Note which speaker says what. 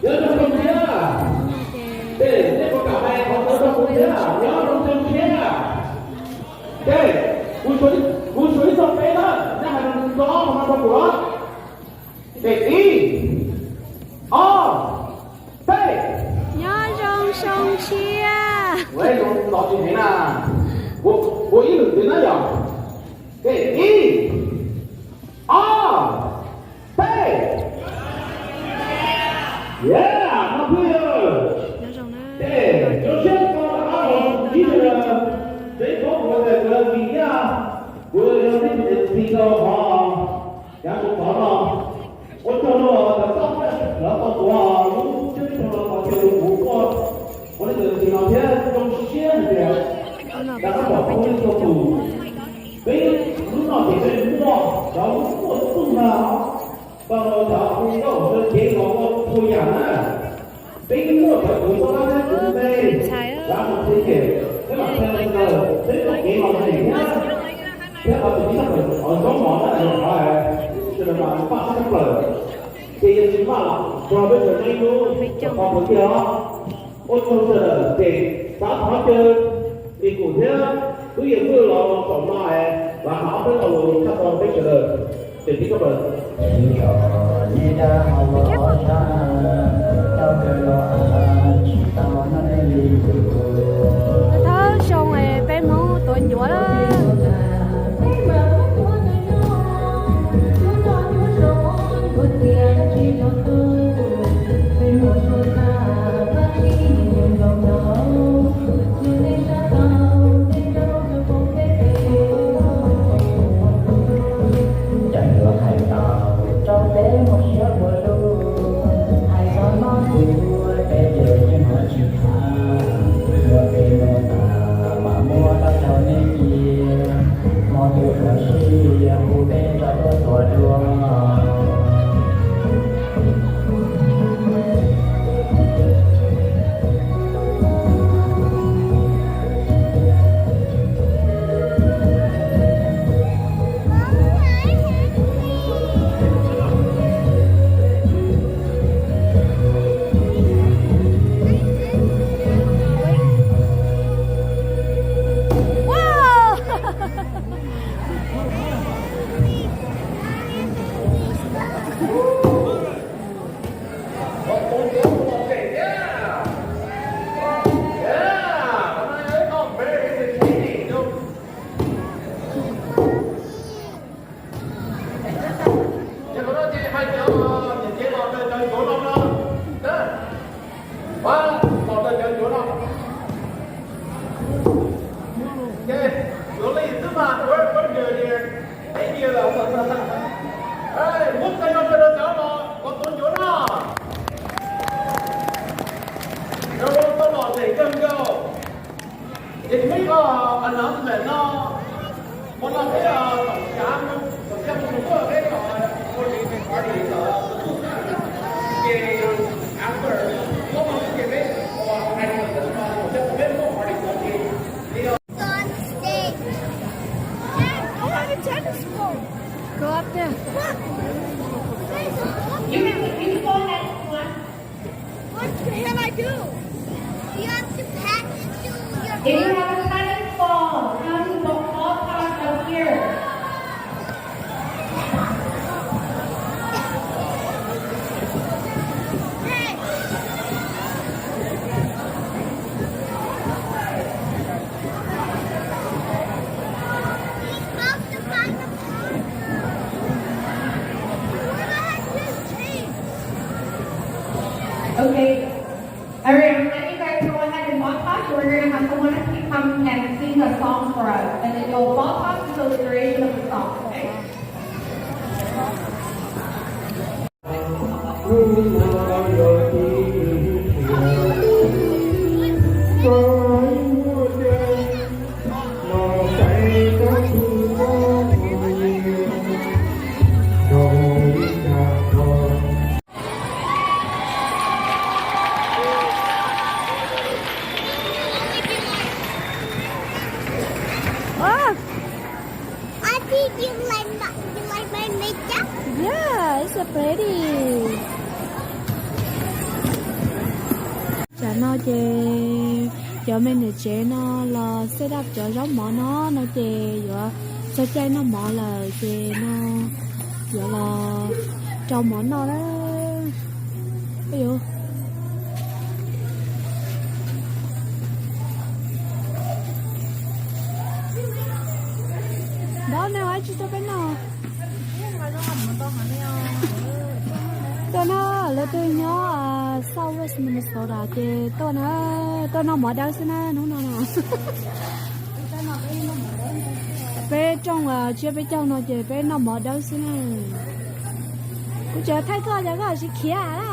Speaker 1: nhớ trong không thế à? Để có cả hai có nhớ trong không thế à? Nhớ trong không thế à? Đây, vui suối sông đấy đó, ra hàng gió mà không có. Để đi. Đây.
Speaker 2: Nhớ trong sông chia.
Speaker 1: Vậy nó đọc như thế nào? Vô ý lực đến đó rồi. Để đi. Đây. Yeah, nó vui rồi. Để cho xem con đã học chỉ là để có một cái gì nhá. Vừa đến thì họ đã cũng có nó. Ôi trời ơi, là xong đấy. Nó có quả lúc trước nó có chơi ngủ con. Ôi trời thì nó thế trong xe này đã có bỏ không lên cho tù. Đấy, lúc nào thì lên mua, đó mua tung nào. Và nó không có chơi chế nó có thôi nhắn á. Đấy mua phải cũng có lắm đấy cũng đây. Đã một thế kể. Thế mà theo bây giờ, thế là cái nó này nhá. Thế mà tôi nghĩ là ở đó món là được rồi. Cho nên là bạn sẽ lời. Thì chúng ta là rồi bây giờ ngay luôn còn một kia đó ôi không giờ thì đã tháo chơi thì cũng thế cứ hiện mưa là tổng này và họ tới đầu các con bây giờ thì các bạn
Speaker 2: thơ sông này bên mũ tuần chúa đó. Go up there.
Speaker 3: You can go ahead. What the hell I do? You have to pack it to your. If you have a tennis ball, come to the all parts of here. Okay, alright, I'm letting you guys go ahead and walk off. We're going to have someone come and sing a song for us. And then you'll walk off until the duration of the song, okay?
Speaker 2: Yeah, it's so pretty. nó chị giờ mình để chế nó là set up cho giống mỏ nó chị giờ cho chơi nó mỏ là chị nó giờ là trong mỏ nó đó ví dụ đó nếu ai chỉ cho cái nào tôi nó là tôi nhớ sau với mình số đó thì tôi nó mở đâu xin nó nào bé trong chưa bé trong nó chỉ bé nó mở đâu xin cũng chờ thấy coi giờ có gì kia à